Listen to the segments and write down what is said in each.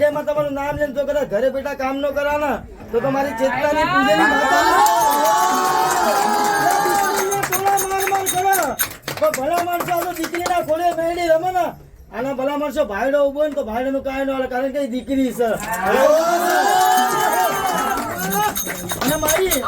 સગાઈમાં તમારું નામ લઈને જો કદાચ ઘરે બેઠા કામ ન કરાના તો તમારી ચેતનાની પૂજેલી માતા ભલા માણસો આ તો દીકરીના ખોળે મેળી રમે ને આના ભલા માણસો ભાઈડો ઉભો ને તો ભાઈડો નું કાંઈ ન હાલે કારણ કે દીકરી છે અને મારી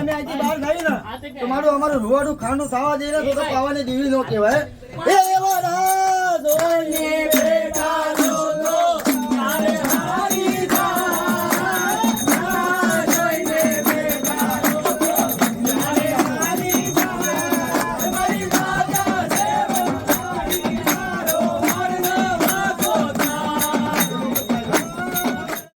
અમે અહીંથી બહાર જાય ને તો મારું અમારું રૂવાડું ખાંડું થવા દે ને તો પાવાની દીવી નો કહેવાય